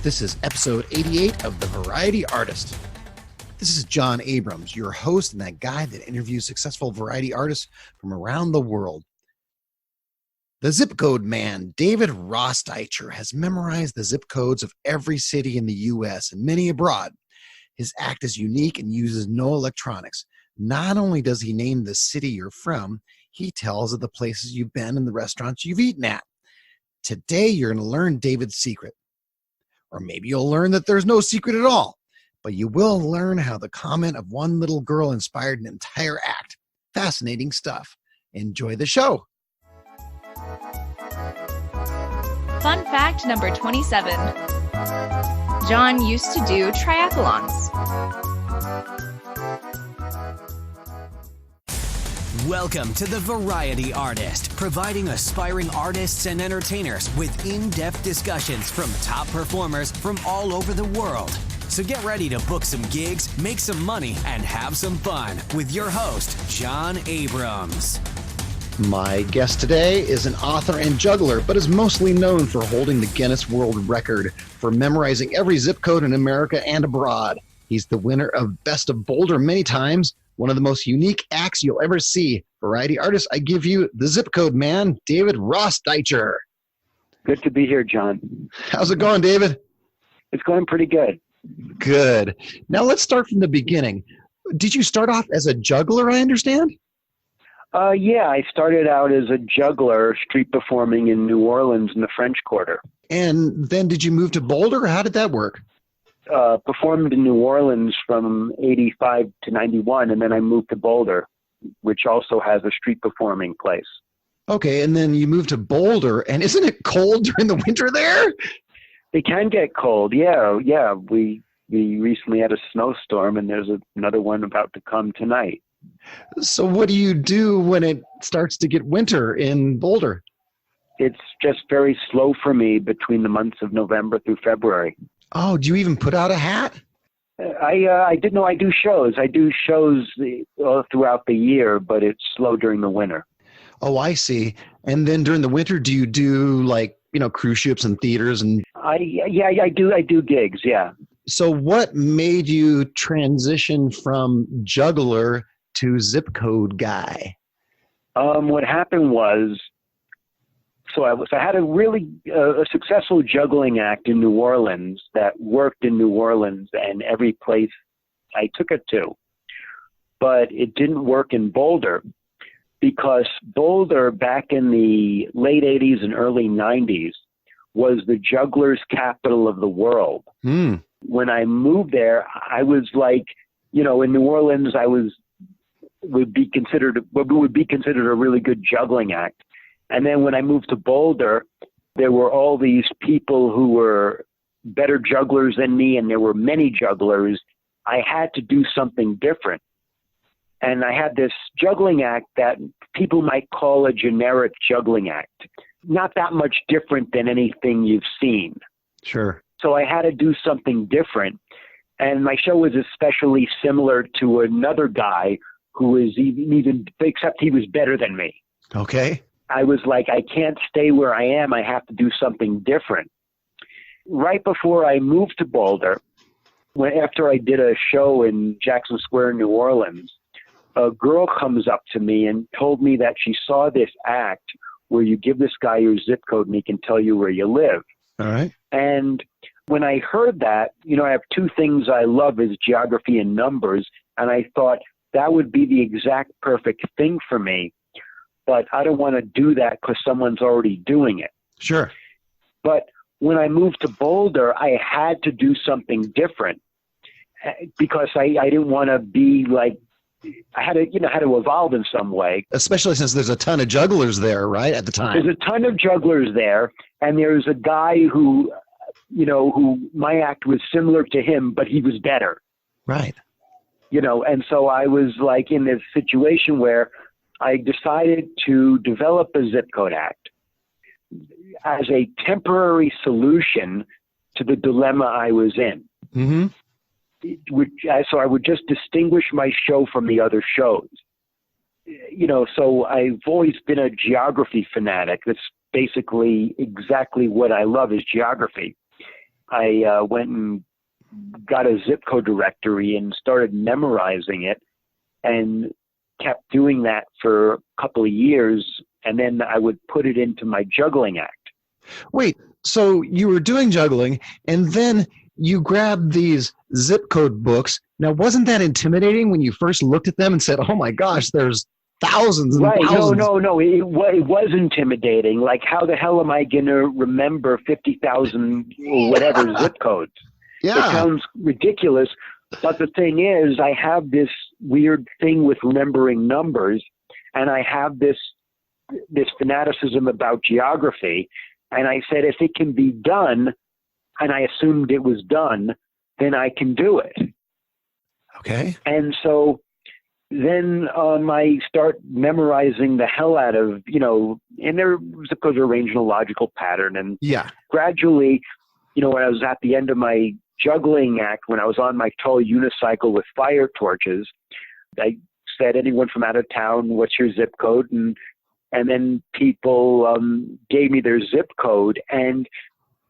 This is episode 88 of The Variety Artist. This is John Abrams, your host and that guy that interviews successful variety artists from around the world. The zip code man, David Rosdeitcher, has memorized the zip codes of every city in the U.S. and many abroad. His act is unique and uses no electronics. Not only does he name the city you're from, he tells of the places you've been and the restaurants you've eaten at. Today, you're going to learn David's secret. Or maybe you'll learn that there's no secret at all. But you will learn how the comment of one little girl inspired an entire act. Fascinating stuff. Enjoy the show. Fun fact number 27. John used to do triathlons. Welcome to The Variety Artist, providing aspiring artists and entertainers with in-depth discussions from top performers from all over the world. So get ready to book some gigs, make some money, and have some fun with your host, John Abrams. My guest today is an author and juggler, but is mostly known for holding the Guinness World Record for memorizing every zip code in America and abroad. He's the winner of Best of Boulder many times, one of the most unique acts you'll ever see. Variety artist, I give you the zip code man, David Rosdeitcher. Good to be here, John. How's it going, David? It's going pretty good. Good. Now let's start from the beginning. Did you start off as a juggler, I understand? Yeah, I started out as a juggler street performing in New Orleans in the French Quarter. And then did you move to Boulder? How did that work? Performed in New Orleans from 85 to 91, and then I moved to Boulder, which also has a street performing place. Okay, and then you moved to Boulder, and isn't it cold during the winter there? It can get cold, yeah. We recently had a snowstorm, and there's another one about to come tonight. So what do you do when it starts to get winter in Boulder? It's just very slow for me between the months of November through February. Oh, do you even put out a hat? I didn't know I do shows. I do shows throughout the year, but it's slow during the winter. Oh, I see. And then during the winter, do you do cruise ships and theaters? And I do gigs, yeah. So what made you transition from juggler to zip code guy? What happened was, I had a really successful juggling act in New Orleans that worked in New Orleans and every place I took it to. But it didn't work in Boulder because Boulder back in the late 80s and early 90s was the jugglers' capital of the world. When I moved there, I was like, in New Orleans, would be considered a really good juggling act. And then when I moved to Boulder, there were all these people who were better jugglers than me, and there were many jugglers. I had to do something different. And I had this juggling act that people might call a generic juggling act. Not that much different than anything you've seen. Sure. So I had to do something different. And my show was especially similar to another guy who was even except he was better than me. Okay. I was like, I can't stay where I am. I have to do something different. Right before I moved to Boulder, after I did a show in Jackson Square, New Orleans, a girl comes up to me and told me that she saw this act where you give this guy your zip code and he can tell you where you live. All right. And when I heard that, I have two things I love is geography and numbers. And I thought that would be the exact perfect thing for me. But I don't want to do that because someone's already doing it. Sure. But when I moved to Boulder, I had to do something different because I didn't want to be like, I had to evolve in some way. Especially since there's a ton of jugglers there, right, at the time. There's a ton of jugglers there, and there's a guy who my act was similar to him, but he was better. Right. And so I was like in this situation where I decided to develop a zip code act as a temporary solution to the dilemma I was in. Mm-hmm. So I would just distinguish my show from the other shows. So I've always been a geography fanatic. That's basically exactly what I love is geography. I went and got a zip code directory and started memorizing it, and kept doing that for a couple of years. And then I would put it into my juggling act. Wait, so you were doing juggling and then you grabbed these zip code books. Now, wasn't that intimidating when you first looked at them and said, oh my gosh, there's thousands and thousands? No. It was intimidating. Like, how the hell am I going to remember 50,000 or whatever zip codes? Yeah. It sounds ridiculous. But the thing is, I have this weird thing with remembering numbers, and I have this fanaticism about geography. And I said, if it can be done, and I assumed it was done, then I can do it. Okay. And so then I start memorizing the hell out of, and their zip codes are arranged in a logical pattern. And gradually, when I was at the end of my juggling act, when I was on my tall unicycle with fire torches, I said, anyone from out of town, what's your zip code? And then people gave me their zip code. And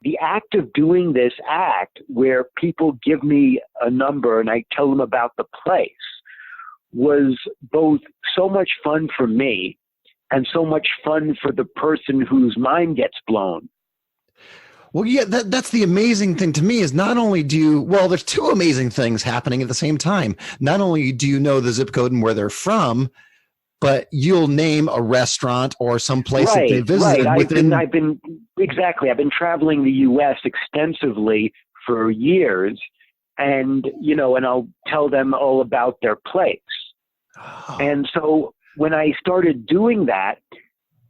the act of doing this act where people give me a number and I tell them about the place was both so much fun for me and so much fun for the person whose mind gets blown. Well, yeah, that's the amazing thing to me is not only there's two amazing things happening at the same time. Not only do you know the zip code and where they're from, but you'll name a restaurant or some place that they visited. Right. I've been traveling the U.S. extensively for years, and I'll tell them all about their place. Oh. And so when I started doing that,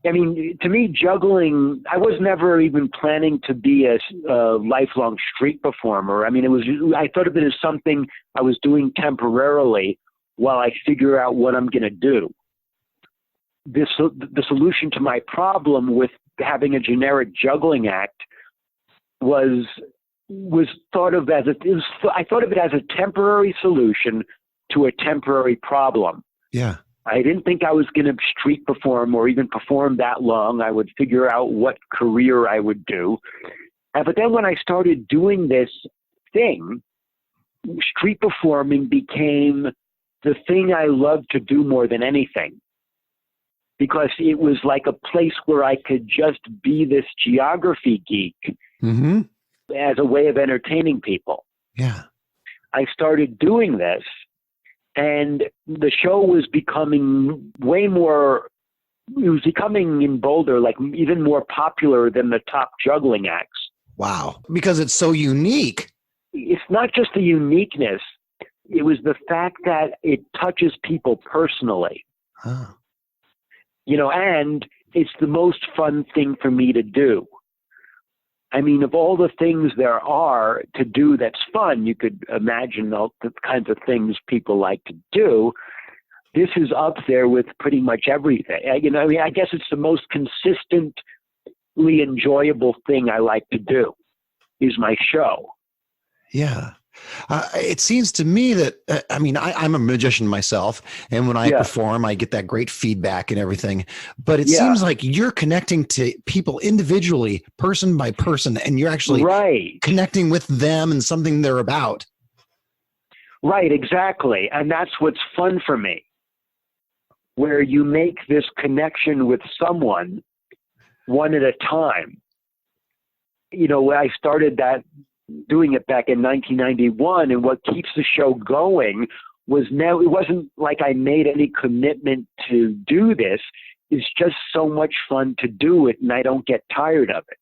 I mean, to me, juggling, I was never even planning to be a lifelong street performer. I mean, I thought of it as something I was doing temporarily while I figure out what I'm going to do. The solution to my problem with having a generic juggling act was thought of as I thought of it as a temporary solution to a temporary problem. Yeah. I didn't think I was going to street perform or even perform that long. I would figure out what career I would do. But then when I started doing this thing, street performing became the thing I loved to do more than anything, because it was like a place where I could just be this geography geek as a way of entertaining people. Yeah. I started doing this, and the show was becoming in Boulder, like even more popular than the top juggling acts. Wow. Because it's so unique. It's not just the uniqueness. It was the fact that it touches people personally. Huh. And it's the most fun thing for me to do. I mean, of all the things there are to do that's fun, you could imagine all the kinds of things people like to do. This is up there with pretty much everything. I guess it's the most consistently enjoyable thing I like to do is my show. Yeah. It seems to me that, I'm a magician myself, and when I perform, I get that great feedback and everything, but it seems like you're connecting to people individually, person by person, and you're actually connecting with them and something they're about. Right, exactly. And that's what's fun for me, where you make this connection with someone one at a time. I started doing it back in 1991, and what keeps the show going was it wasn't like I made any commitment to do this. It's just so much fun to do it, and I don't get tired of it.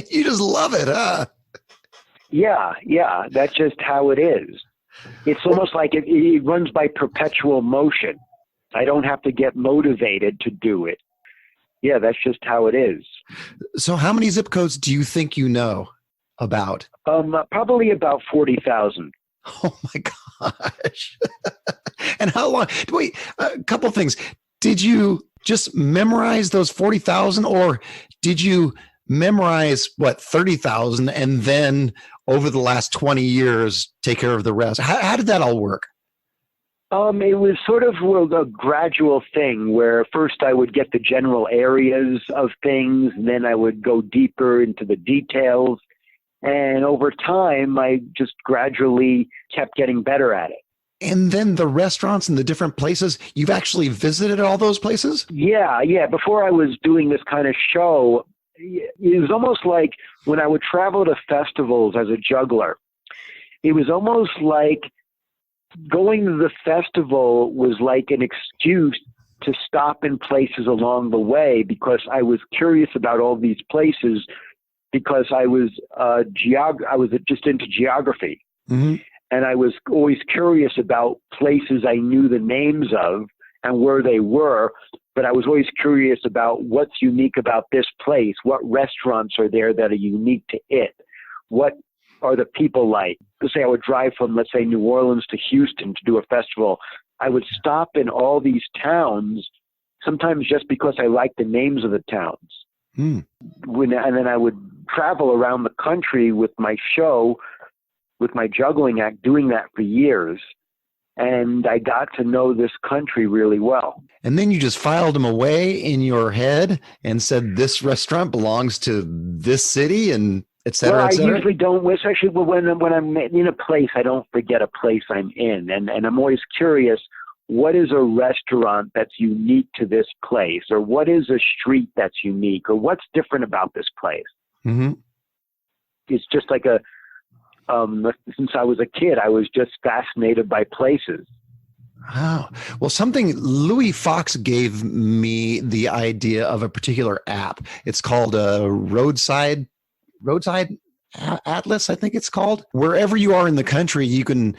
You just love it, huh? Yeah, that's just how it is. It's almost like it runs by perpetual motion. I don't have to get motivated to do it. Yeah, that's just how it is. So how many zip codes do you think you know about? Probably about 40,000. Oh my gosh. And how long? Wait, a couple things. Did you just memorize those 40,000, or did you memorize 30,000 and then over the last 20 years take care of the rest? How did that all work? It was sort of a gradual thing where first I would get the general areas of things, and then I would go deeper into the details. And over time, I just gradually kept getting better at it. And then the restaurants and the different places, you've actually visited all those places? Yeah. Before I was doing this kind of show, it was almost like when I would travel to festivals as a juggler, it was almost like going to the festival was like an excuse to stop in places along the way, because I was curious about all these places, because I was just into geography. Mm-hmm. And I was always curious about places I knew the names of and where they were, but I was always curious about what's unique about this place. What restaurants are there that are unique to it? What are the people like? Let's say I would drive from, let's say, New Orleans to Houston to do a festival. I would stop in all these towns, sometimes just because I liked the names of the towns. And then I would travel around the country with my show, with my juggling act, doing that for years. And I got to know this country really well. And then you just filed them away in your head and said, this restaurant belongs to this city, and et cetera, et cetera? I usually don't, especially when I'm in a place, I don't forget a place I'm in. And I'm always curious, what is a restaurant that's unique to this place? Or what is a street that's unique? Or what's different about this place? Mm-hmm. It's just like since I was a kid, I was just fascinated by places. Oh, well, something Louis Fox gave me the idea of a particular app. It's called a roadside atlas, I think it's called. Wherever you are in the country, you can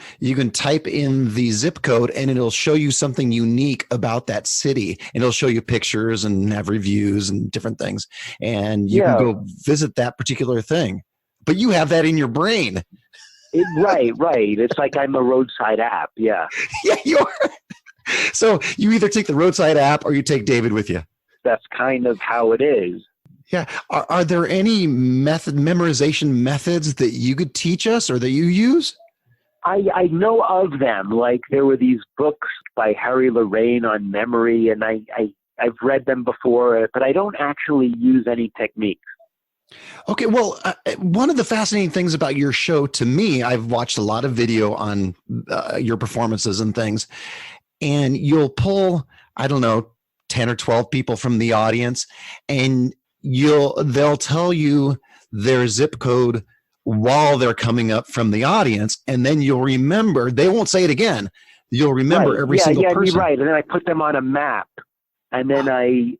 type in the zip code and it'll show you something unique about that city. And it'll show you pictures and have reviews and different things. And you can go visit that particular thing. But you have that in your brain. Right. It's like I'm a roadside app. Yeah. Yeah, you are. So you either take the roadside app or you take David with you. That's kind of how it is. Yeah. Are there any memorization methods that you could teach us or that you use? I know of them. Like there were these books by Harry Lorraine on memory, and I've read them before, but I don't actually use any techniques. Okay, well, one of the fascinating things about your show to me, I've watched a lot of video on your performances and things, and you'll pull, I don't know, 10 or 12 people from the audience, and they'll tell you their zip code while they're coming up from the audience, and then you'll remember, they won't say it again, you'll remember every single person. You're right, and then I put them on a map, and then I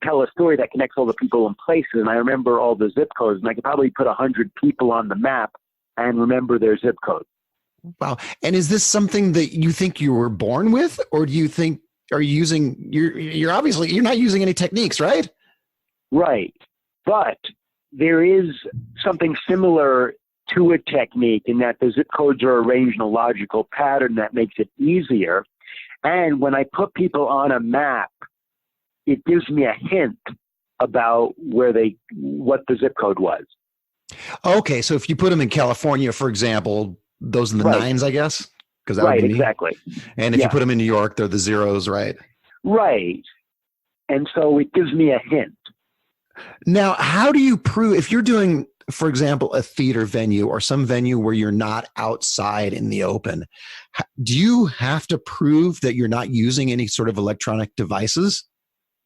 tell a story that connects all the people and places, and I remember all the zip codes, and I could probably put 100 people on the map and remember their zip code. Wow. And is this something that you think you were born with, or do you think you're obviously, you're not using any techniques, right? Right. But there is something similar to a technique in that the zip codes are arranged in a logical pattern that makes it easier. And when I put people on a map, it gives me a hint about what the zip code was. Okay, so if you put them in California, for example, those are the nines, I guess? Because that would be exactly. And if you put them in New York, they're the zeros, right? Right. And so it gives me a hint. Now, how do you prove, if you're doing, for example, a theater venue or some venue where you're not outside in the open, do you have to prove that you're not using any sort of electronic devices?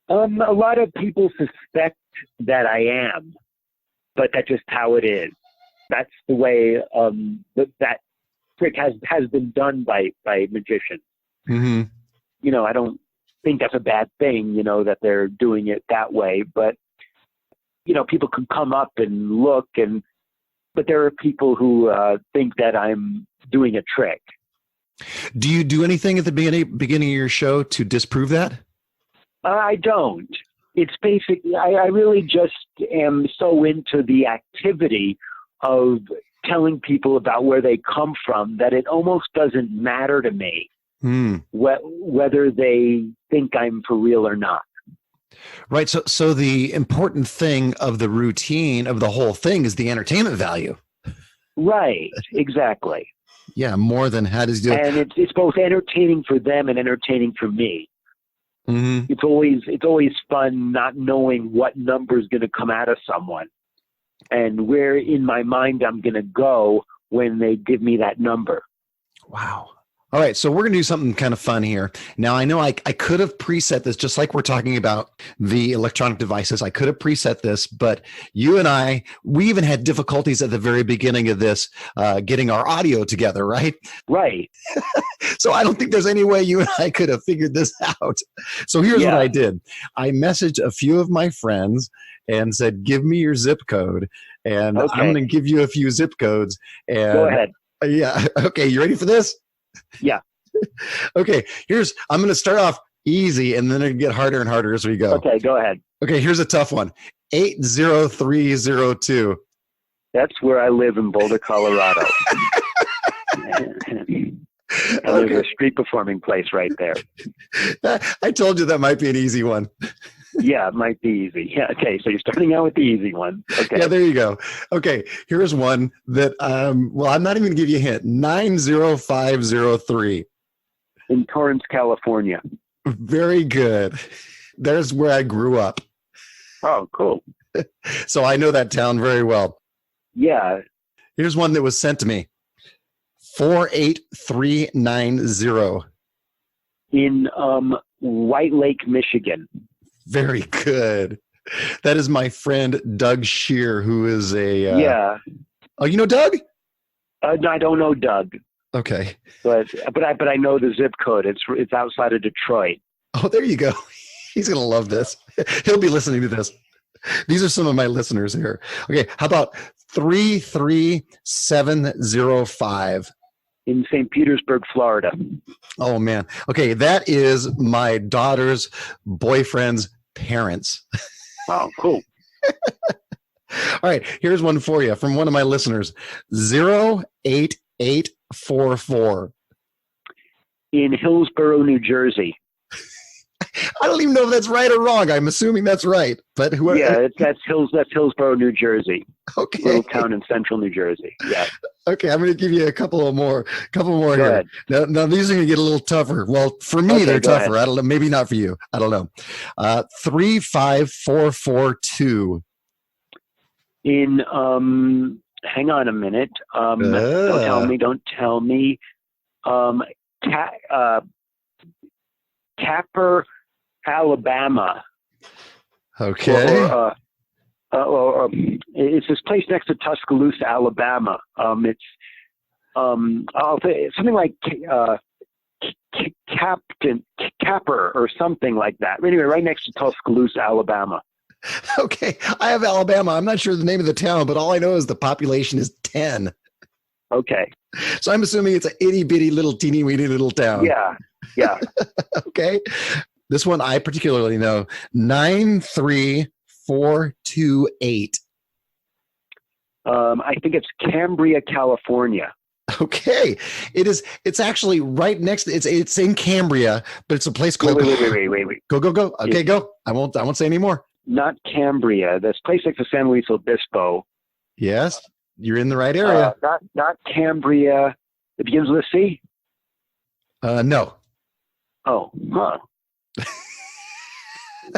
A lot of people suspect that I am, but that's just how it is. That's the way that trick has been done by magicians. Mm-hmm. You know, I don't think that's a bad thing, you know, that they're doing it that way. But, you know, people can come up and look, but there are people who think that I'm doing a trick. Do you do anything at the beginning of your show to disprove that? I don't. It's basically, I really just am so into the activity of telling people about where they come from that it almost doesn't matter to me whether they think I'm for real or not. Right. So the important thing of the routine of the whole thing is the entertainment value. Right. Exactly. Yeah. More than how does it do it. And it's both entertaining for them and entertaining for me. Mm-hmm. It's always fun not knowing what number is going to come out of someone. and where in my mind I'm going to go when they give me that number. Wow. All right, so we're going to do something kind of fun here. Now, I know I could have preset this, just like we're talking about the electronic devices. I could have preset this, but you and we even had difficulties at the very beginning of this getting our audio together, right? Right. So I don't think there's any way you and I could have figured this out. So here's what I did. I messaged a few of my friends and said, give me your zip code. And I'm going to give you a few zip codes. And go ahead. Yeah. Okay. You ready for this? Yeah. Okay. I'm going to start off easy and then it'll get harder and harder as we go. Okay. Go ahead. Okay. Here's a tough one. 80302. That's where I live in Boulder, Colorado. And there's a street performing place right there. I told you that might be an easy one. Yeah, it might be easy. Yeah, okay, so you're starting out with the easy one. Okay. Yeah, there you go. Okay, here's one that, I'm not even going to give you a hint. 90503. In Torrance, California. Very good. There's where I grew up. Oh, cool. So I know that town very well. Yeah. Here's one that was sent to me. 48390. In White Lake, Michigan. Very good. That is my friend Doug Shear, who is a yeah. Oh, you know Doug? No, I don't know Doug. Okay. But I know the zip code. It's outside of Detroit. Oh, there you go. He's gonna love this. He'll be listening to this. These are some of my listeners here. Okay, how about 33705? In St. Petersburg, Florida. Oh man. Okay, that is my daughter's boyfriend's parents. Oh, cool. All right, here's one for you from one of my listeners. 08844. In Hillsborough, New Jersey. I don't even know if that's right or wrong. I'm assuming that's right, but whoever. Yeah, that's Hillsborough, New Jersey. Okay. Little town in central New Jersey. Yeah. Okay, I'm going to give you a couple more Go here. ahead. Now these are going to get a little tougher. Well, for me, they're tougher. Ahead. I don't know. Maybe not for you. I don't know. 35442. In hang on a minute. Don't tell me. Capper, Alabama. Okay. Or it's this place next to Tuscaloosa, Alabama. It's I'll say something like Capper or something like that. Anyway, right next to Tuscaloosa, Alabama. Okay. I have Alabama. I'm not sure the name of the town, but all I know is the population is 10. Okay. So I'm assuming it's an itty bitty little teeny weeny little town. Yeah. Yeah. Okay. This one I particularly know. 93428. I think it's Cambria, California. Okay. It's actually right next to, it's in Cambria, but it's a place called Wait. Go. Okay, go. I won't say any more. Not Cambria. This place next to San Luis Obispo. Yes. You're in the right area. Not Cambria. It begins with a C? No. Oh, huh.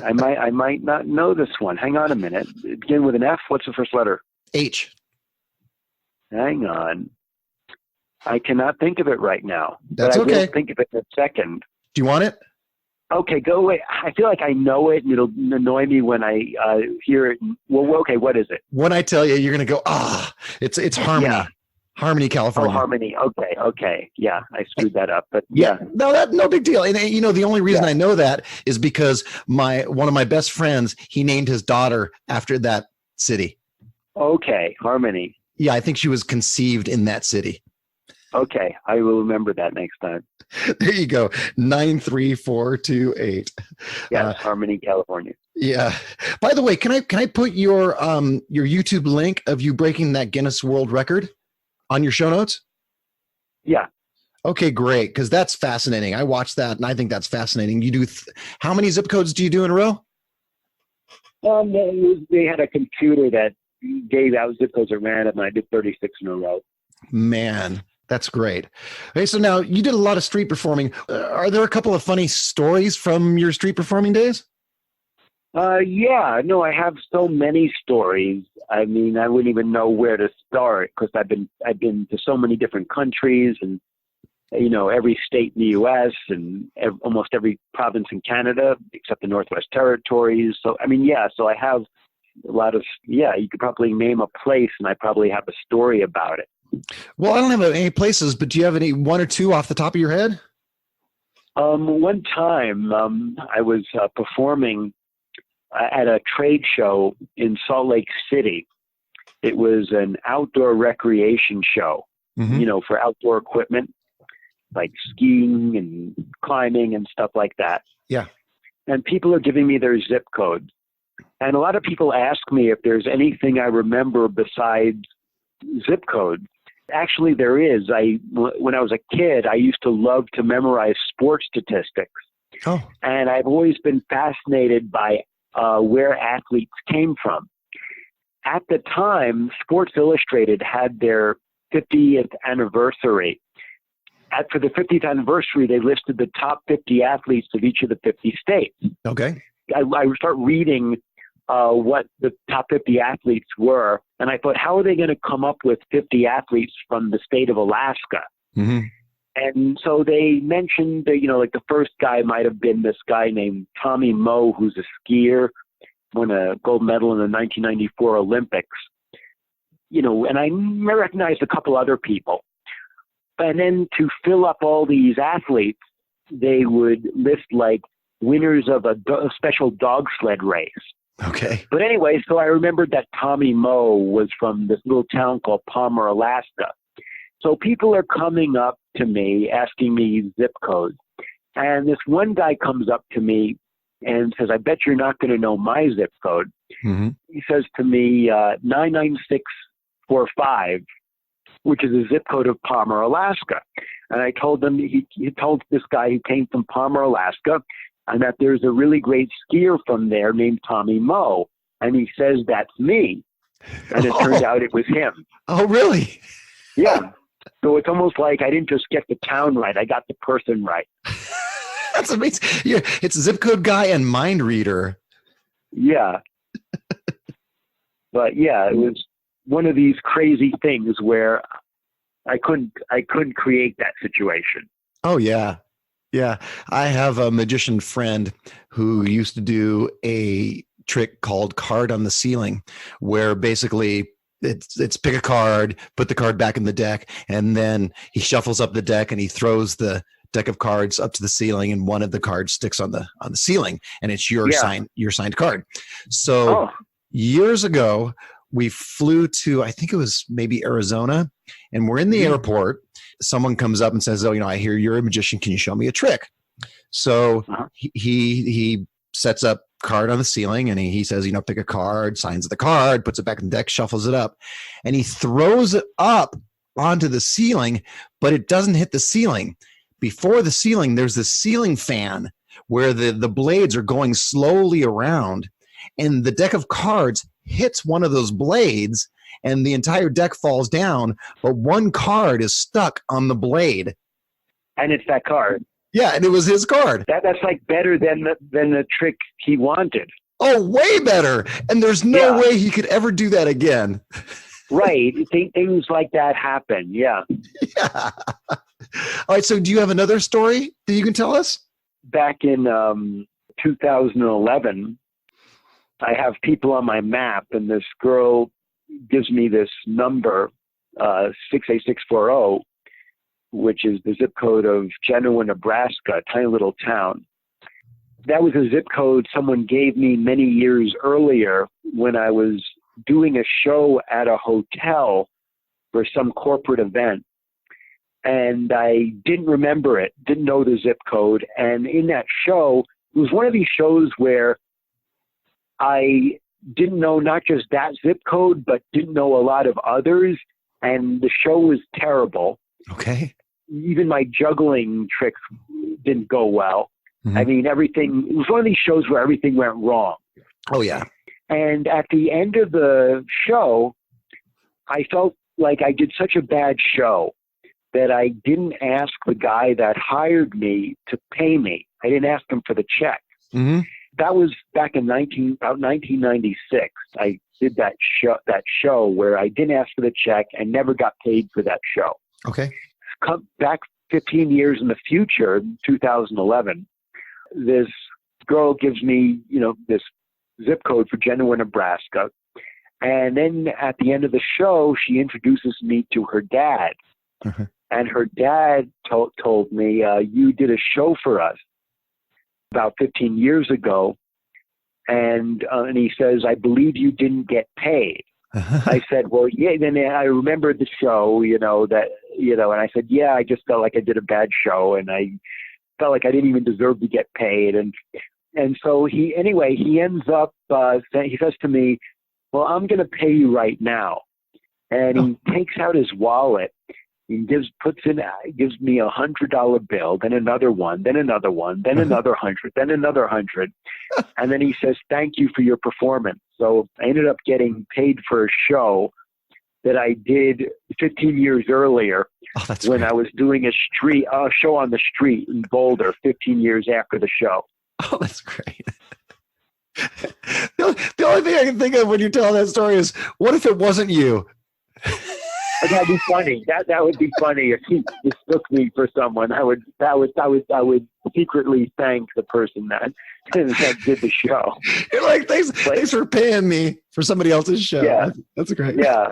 I might not know this one. Hang on a minute. It begins with an F. What's the first letter? H. Hang on. I cannot think of it right now. That's but I okay. will think of it in a second. Do you want it? Okay, go away. I feel like I know it, and it'll annoy me when I hear it. Well, okay, what is it? When I tell you, you're going to go, it's Harmony. Yeah. Harmony, California. Oh, Harmony. Okay. Yeah, I screwed that up, but Yeah. No big deal. And the only reason Yeah. I know that is because one of my best friends, he named his daughter after that city. Okay, Harmony. Yeah, I think she was conceived in that city. Okay, I will remember that next time. There you go. 93428. Yes, Harmony, California. Yeah. By the way, can I put your YouTube link of you breaking that Guinness World Record on your show notes? Yeah. Okay, great. Because that's fascinating. I watched that and I think that's fascinating. You do how many zip codes do you do in a row? They had a computer that gave out zip codes at random, and I did 36 in a row. Man, that's great. Okay, so now you did a lot of street performing. Are there a couple of funny stories from your street performing days? Yeah, no, I have so many stories. I mean, I wouldn't even know where to start because I've been to so many different countries and, every state in the U.S. and almost every province in Canada except the Northwest Territories. So, I mean, yeah, so I have a lot of, yeah, you could probably name a place and I probably have a story about it. Well, I don't have any places, but do you have any one or two off the top of your head? One time I was performing at a trade show in Salt Lake City. It was an outdoor recreation show, for outdoor equipment, like skiing and climbing and stuff like that. Yeah. And people are giving me their zip codes. And a lot of people ask me if there's anything I remember besides zip codes. Actually, there is. When I was a kid, I used to love to memorize sports statistics. Oh. And I've always been fascinated by where athletes came from. At the time, Sports Illustrated had their 50th anniversary. For the 50th anniversary, they listed the top 50 athletes of each of the 50 states. Okay. I start reading what the top 50 athletes were, and I thought, how are they going to come up with 50 athletes from the state of Alaska? Mm-hmm. And so they mentioned, like the first guy might have been this guy named Tommy Moe, who's a skier, won a gold medal in the 1994 Olympics. And I recognized a couple other people. And then to fill up all these athletes, they would list like winners of a special dog sled race. Okay. But anyway, so I remembered that Tommy Moe was from this little town called Palmer, Alaska. So people are coming up to me, asking me zip codes. And this one guy comes up to me and says, I bet you're not going to know my zip code. Mm-hmm. He says to me, 99645, which is a zip code of Palmer, Alaska. And I told him, he told this guy who came from Palmer, Alaska, and that there's a really great skier from there named Tommy Moe. And he says, that's me. And it turned out it was him. Oh, really? Yeah. So it's almost like I didn't just get the town right. I got the person right. That's amazing. Yeah, it's a zip code guy and mind reader. Yeah. But yeah, it was one of these crazy things where I couldn't create that situation. Oh, yeah. Yeah. I have a magician friend who used to do a trick called card on the ceiling, where basically it's pick a card, put the card back in the deck, and then he shuffles up the deck and he throws the deck of cards up to the ceiling, and one of the cards sticks on the ceiling, and it's your signed card. So years ago, we flew to, I think it was maybe Arizona, and we're in the airport. Someone comes up and says, "Oh, I hear you're a magician. Can you show me a trick?" So he sets up card on the ceiling, and he says, pick a card, signs the card, puts it back in the deck, shuffles it up, and he throws it up onto the ceiling, but it doesn't hit the ceiling. Before the ceiling, there's this ceiling fan where the blades are going slowly around, and the deck of cards hits one of those blades, and the entire deck falls down, but one card is stuck on the blade. And it's that card. Yeah, and it was his card. That's like better than the trick he wanted. Oh, way better. And there's no way he could ever do that again. Right. Things like that happen. Yeah. Yeah. All right. So do you have another story that you can tell us? Back in 2011, I have people on my map, and this girl gives me this number, 68640, which is the zip code of Genoa, Nebraska, a tiny little town. That was a zip code someone gave me many years earlier when I was doing a show at a hotel for some corporate event. And I didn't remember it, didn't know the zip code. And in that show, it was one of these shows where I didn't know not just that zip code, but didn't know a lot of others. And the show was terrible. Okay. Even my juggling tricks didn't go well. Mm-hmm. I mean, it was one of these shows where everything went wrong. Oh, yeah. And at the end of the show, I felt like I did such a bad show that I didn't ask the guy that hired me to pay me. I didn't ask him for the check. Mm-hmm. that was back in about 1996. I did that show where I didn't ask for the check and never got paid for that show. Okay. Come back 15 years in the future, 2011, this girl gives me, this zip code for Genoa, Nebraska. And then at the end of the show, she introduces me to her dad. Uh-huh. And her dad told me, you did a show for us about 15 years ago. And he says, I believe you didn't get paid. I said, well, yeah. Then I remembered the show, and I said, yeah, I just felt like I did a bad show, and I felt like I didn't even deserve to get paid. And so he ends up, he says to me, well, I'm going to pay you right now. And he takes out his wallet. He gives me $100 bill, then another one, then another one, then another 100, then another 100. And then he says, thank you for your performance. So I ended up getting paid for a show that I did 15 years earlier when I was doing a show on the street in Boulder 15 years after the show. Oh, that's great. The only thing I can think of when you tell that story is, what if it wasn't you? That'd be funny. That would be funny if he mistook me for someone. I would secretly thank the person that did the show. You're like, thanks for paying me for somebody else's show. Yeah, that's great. Yeah,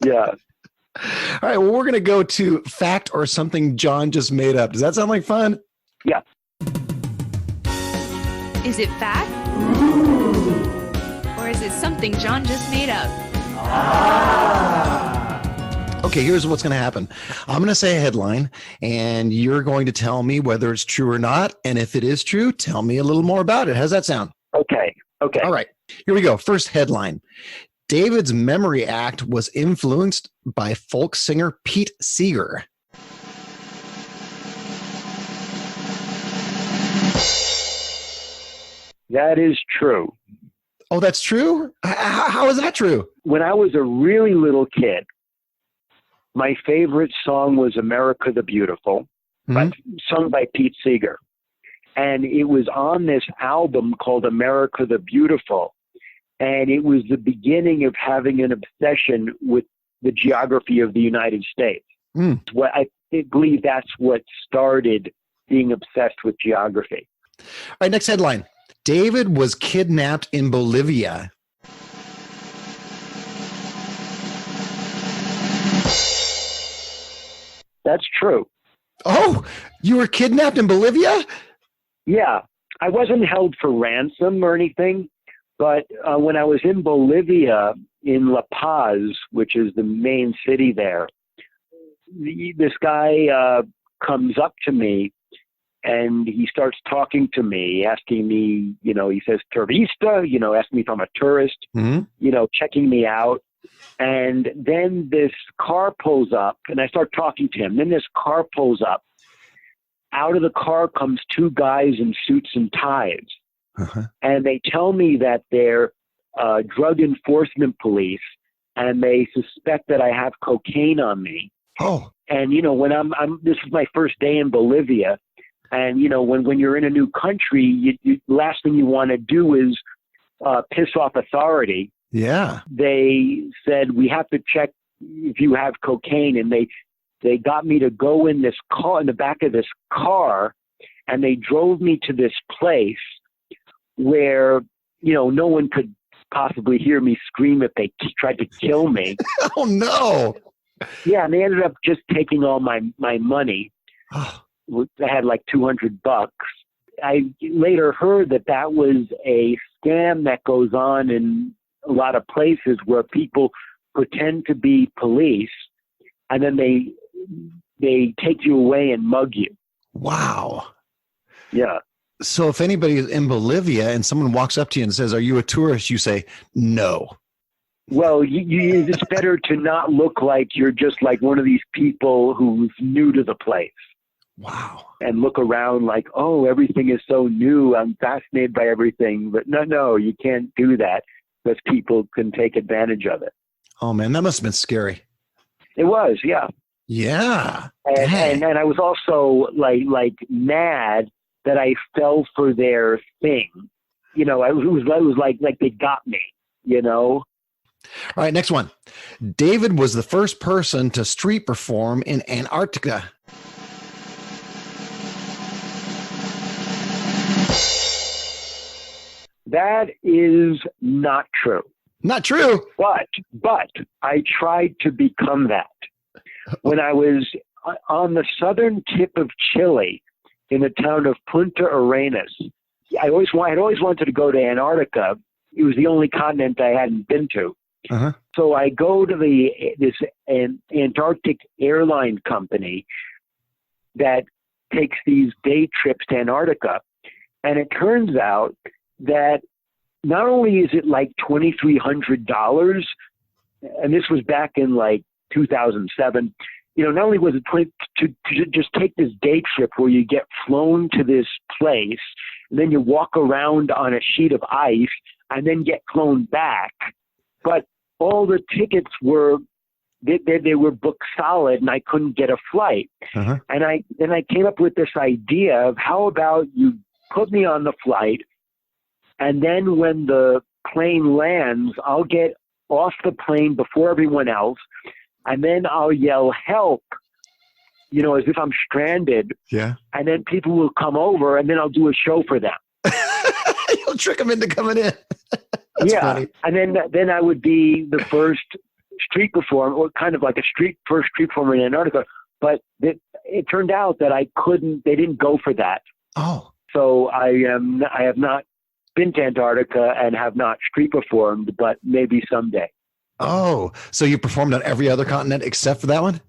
yeah. All right. Well, we're gonna go to fact or something John just made up. Does that sound like fun? Yeah. Is it fact? Or is it something John just made up? Okay, here's what's going to happen. I'm going to say a headline, and you're going to tell me whether it's true or not. And if it is true, tell me a little more about it. How's that sound? Okay. All right, here we go. First headline. David's Memory Act was influenced by folk singer Pete Seeger. That is true. Oh, that's true? How is that true? When I was a really little kid, my favorite song was America the Beautiful, sung by Pete Seeger. And it was on this album called America the Beautiful. And it was the beginning of having an obsession with the geography of the United States. What I believe that's what started being obsessed with geography. All right, next headline. David was kidnapped in Bolivia. That's true. Oh, you were kidnapped in Bolivia? Yeah. I wasn't held for ransom or anything, but when I was in Bolivia, in La Paz, which is the main city there, this guy comes up to me and he starts talking to me, asking me, he says, turista, asking me if I'm a tourist, checking me out. And then this car pulls up and I start talking to him. Then this car pulls up. Out of the car comes two guys in suits and ties. And they tell me that they're drug enforcement police and they suspect that I have cocaine on me. Oh. And, when this is my first day in Bolivia. And, when you're in a new country, last thing you want to do is piss off authority. Yeah. They said, we have to check if you have cocaine. And they got me to go in this car, in the back of this car, and they drove me to this place where, no one could possibly hear me scream if they tried to kill me. Oh, no. Yeah, and they ended up just taking all my money. I had like $200. I later heard that was a scam that goes on in a lot of places where people pretend to be police and then they take you away and mug you. Wow. Yeah. So if anybody is in Bolivia and someone walks up to you and says, are you a tourist? You say, no. Well, it's better to not look like you're just like one of these people who's new to the place. Wow. And look around like, oh, everything is so new. I'm fascinated by everything. But no, you can't do that because people can take advantage of it. Oh, man, that must have been scary. It was, yeah. Yeah. And I was also like mad that I fell for their thing. it was like they got me, All right, next one. David was the first person to street perform in Antarctica. That is not true. Not true. But I tried to become that. When I was on the southern tip of Chile in the town of Punta Arenas, I had always wanted to go to Antarctica. It was the only continent I hadn't been to. Uh-huh. So I go to this Antarctic airline company that takes these day trips to Antarctica. And it turns out that not only is it like $2,300, and this was back in like 2007, not only was it to just take this day trip where you get flown to this place, and then you walk around on a sheet of ice, and then get flown back, but all the tickets were they were booked solid, and I couldn't get a flight. Uh-huh. And I came up with this idea of how about you put me on the flight, and then when the plane lands, I'll get off the plane before everyone else, and then I'll yell help, as if I'm stranded. Yeah. And then people will come over, and then I'll do a show for them. You'll trick them into coming in. That's funny. And then I would be the first street performer, or kind of like first street performer in Antarctica. But it turned out that they didn't go for that. Oh. So I have not been to Antarctica and have not street performed, but maybe someday. Oh, so you performed on every other continent except for that one?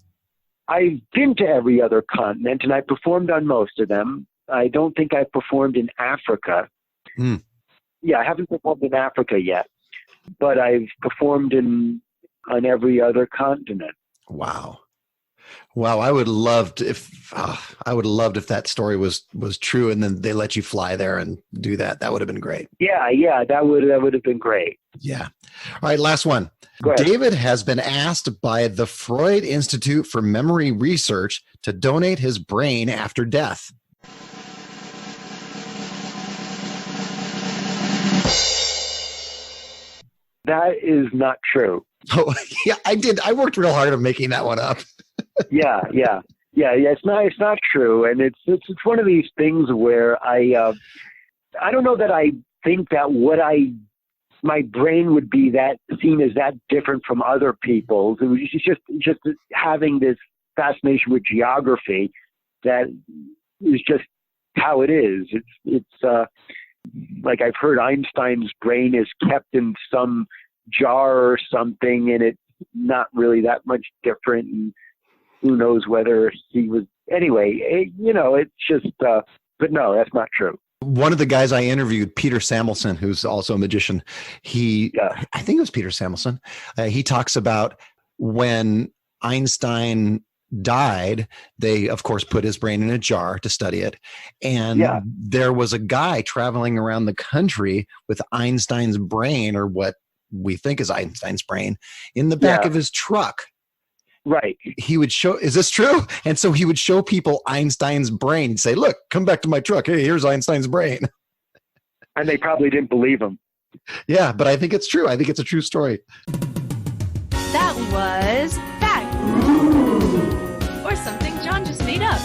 I've been to every other continent, and I performed on most of them. I don't think I've performed in Africa. Yeah, I haven't performed in Africa yet, but I've performed on every other continent. Wow. I would love if that story was true, and then they let you fly there and do that. That would have been great. Yeah, that would have been great. Yeah. All right, last one. Go ahead. David has been asked by the Freud Institute for Memory Research to donate his brain after death. That is not true. Oh, yeah, I did. I worked real hard on making that one up. Yeah. It's not true, and it's one of these things where I don't know that I think that my brain would be that seen as that different from other people's. It was just having this fascination with geography that is just how it is. It's like I've heard Einstein's brain is kept in some jar or something, and it's not really that much different. And who knows whether he was anyway? It's just. But no, that's not true. One of the guys I interviewed, Peter Samuelson, who's also a magician, I think it was Peter Samuelson. He talks about when Einstein died, they, of course, put his brain in a jar to study it. And there was a guy traveling around the country with Einstein's brain, or what we think is Einstein's brain, in the back of his truck. Right. He would show, is this true? And so he would show people Einstein's brain and say, look, come back to my truck. Hey, here's Einstein's brain. And they probably didn't believe him. Yeah, but I think it's true. I think it's a true story. That was fact. Or something John just made up.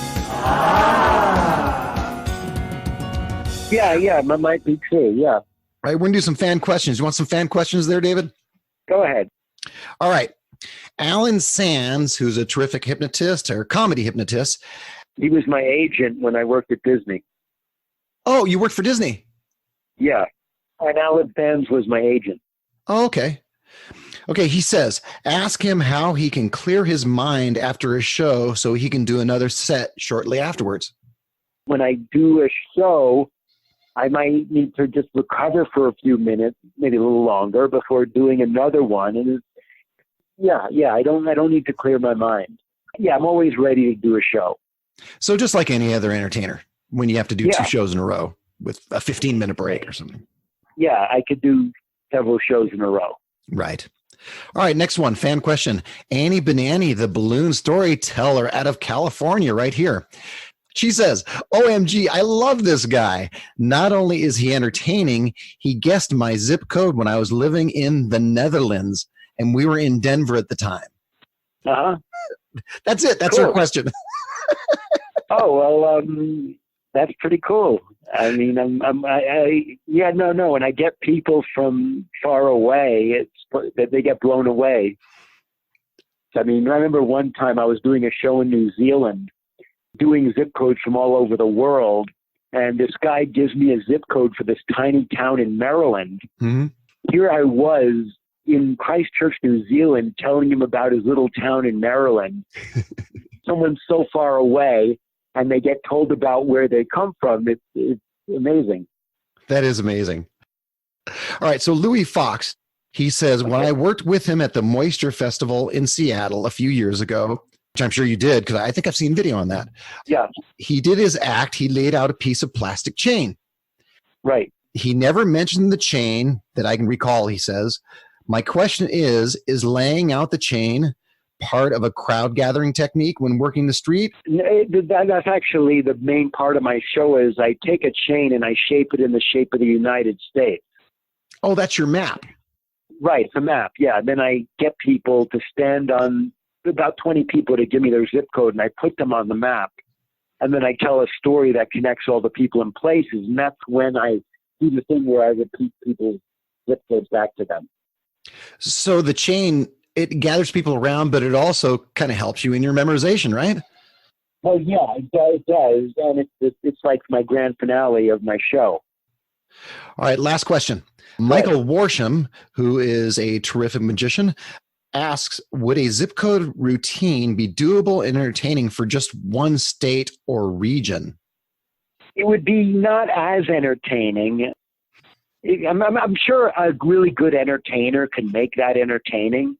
Yeah, that might be true. Yeah. All right, we're going to do some fan questions. You want some fan questions there, David? Go ahead. All right. Alan Sands, who's a terrific hypnotist or comedy hypnotist. He was my agent when I worked at Disney. Oh, you worked for Disney? Yeah. And Alan Sands was my agent. Oh, okay. Okay, he says, ask him how he can clear his mind after a show so he can do another set shortly afterwards. When I do a show, I might need to just recover for a few minutes, maybe a little longer, before doing another one. And I don't need to clear my mind. Yeah, I'm always ready to do a show. So just like any other entertainer, when you have to do two shows in a row with a 15-minute break or something. Yeah, I could do several shows in a row. Right. All right, next one, fan question. Annie Banani, the balloon storyteller out of California, right here. She says, OMG, I love this guy. Not only is he entertaining, he guessed my zip code when I was living in the Netherlands, and we were in Denver at the time. Uh-huh. That's it. That's Cool. her question. Oh, well, that's pretty cool. I mean, no. When I get people from far away, they get blown away. I mean, I remember one time I was doing a show in New Zealand, doing zip codes from all over the world, and this guy gives me a zip code for this tiny town in Maryland. Mm-hmm. Here I was in Christchurch, New Zealand, telling him about his little town in Maryland. Someone's so far away, and they get told about where they come from. It's amazing. That is amazing. All right. So Louis Fox, he says, when I worked with him at the Moisture Festival in Seattle a few years ago, which I'm sure you did, because I think I've seen video on that. Yeah. He did his act. He laid out a piece of plastic chain. Right. He never mentioned the chain that I can recall, he says. My question is laying out the chain part of a crowd gathering technique when working the street? That's actually the main part of my show is I take a chain and I shape it in the shape of the United States. Oh, that's your map. Right, it's a map, yeah. And then I get people to stand on, about 20 people to give me their zip code, and I put them on the map. And then I tell a story that connects all the people in places, and that's when I do the thing where I repeat people's zip codes back to them. So the chain, it gathers people around, but it also kind of helps you in your memorization, right? Well, yeah, it does. And it's like my grand finale of my show. All right, last question. Michael Warsham, who is a terrific magician, asks, would a zip code routine be doable and entertaining for just one state or region? It would be not as entertaining. I'm sure a really good entertainer can make that entertaining.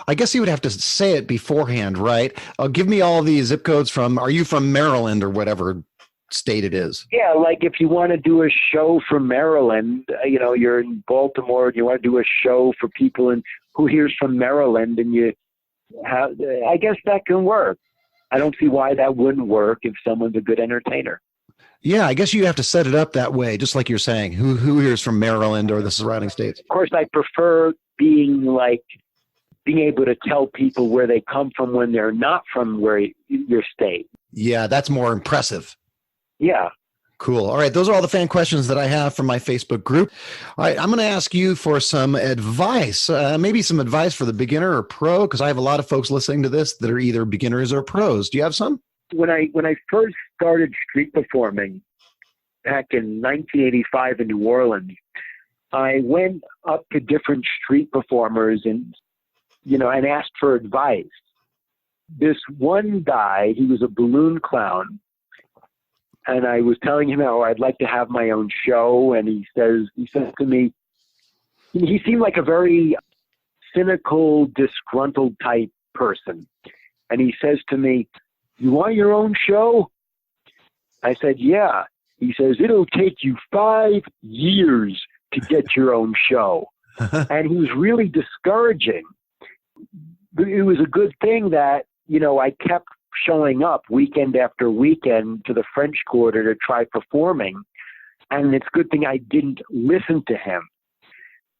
I guess you would have to say it beforehand, right? Give me all the zip codes from, are you from Maryland or whatever state it is? Yeah, like if you want to do a show from Maryland, you're in Baltimore and you want to do a show for people who hears from Maryland, and I guess that can work. I don't see why that wouldn't work if someone's a good entertainer. Yeah, I guess you have to set it up that way, just like you're saying. Who hears from Maryland or the surrounding states? Of course, I prefer being able to tell people where they come from when they're not from your state. Yeah, that's more impressive. Yeah. Cool. All right. Those are all the fan questions that I have from my Facebook group. All right. I'm going to ask you for some advice, maybe some advice for the beginner or pro, because I have a lot of folks listening to this that are either beginners or pros. Do you have some? When I first started street performing back in 1985 in New Orleans, I went up to different street performers and asked for advice. This one guy, he was a balloon clown, and I was telling him how I'd like to have my own show, and he says to me, he seemed like a very cynical, disgruntled type person, and he says to me, "You want your own show?" I said, "Yeah." He says, "It'll take you 5 years to get your own show." And he was really discouraging. It was a good thing that, I kept showing up weekend after weekend to the French Quarter to try performing. And it's a good thing I didn't listen to him,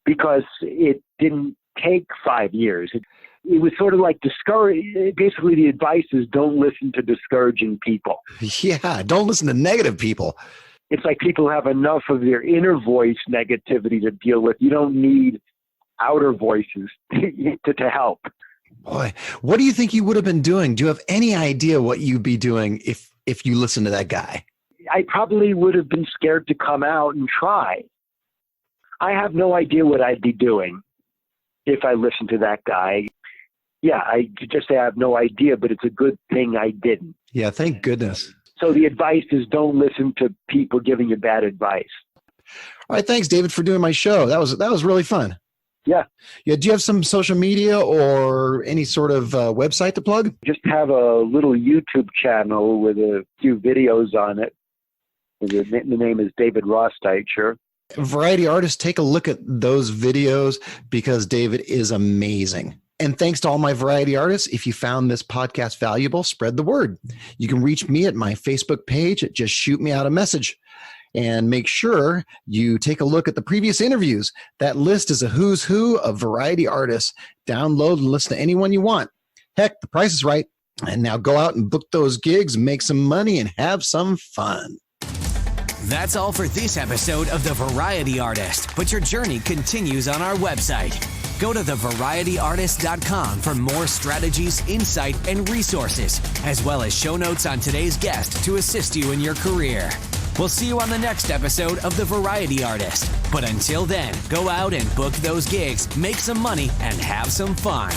because it didn't take 5 years. It was sort of like basically the advice is don't listen to discouraging people. Yeah, don't listen to negative people. It's like people have enough of their inner voice negativity to deal with. You don't need outer voices to help. Boy, what do you think you would have been doing? Do you have any idea what you'd be doing if you listened to that guy? I probably would have been scared to come out and try. I have no idea what I'd be doing if I listened to that guy. Yeah, I could just say I have no idea, but it's a good thing I didn't. Yeah, thank goodness. So the advice is don't listen to people giving you bad advice. All right, thanks, David, for doing my show. That was really fun. Yeah. Yeah. Do you have some social media or any sort of website to plug? Just have a little YouTube channel with a few videos on it. The name is David Rosdeitcher. Variety artists, take a look at those videos because David is amazing. And thanks to all my variety artists. If you found this podcast valuable, spread the word. You can reach me at my Facebook page. Just shoot me out a message. And make sure you take a look at the previous interviews. That list is a who's who of variety artists. Download and listen to anyone you want. Heck, the price is right. And now go out and book those gigs, make some money, and have some fun. That's all for this episode of The Variety Artist, but your journey continues on our website. Go to thevarietyartist.com for more strategies, insight, and resources, as well as show notes on today's guest to assist you in your career. We'll see you on the next episode of The Variety Artist. But until then, go out and book those gigs, make some money, and have some fun.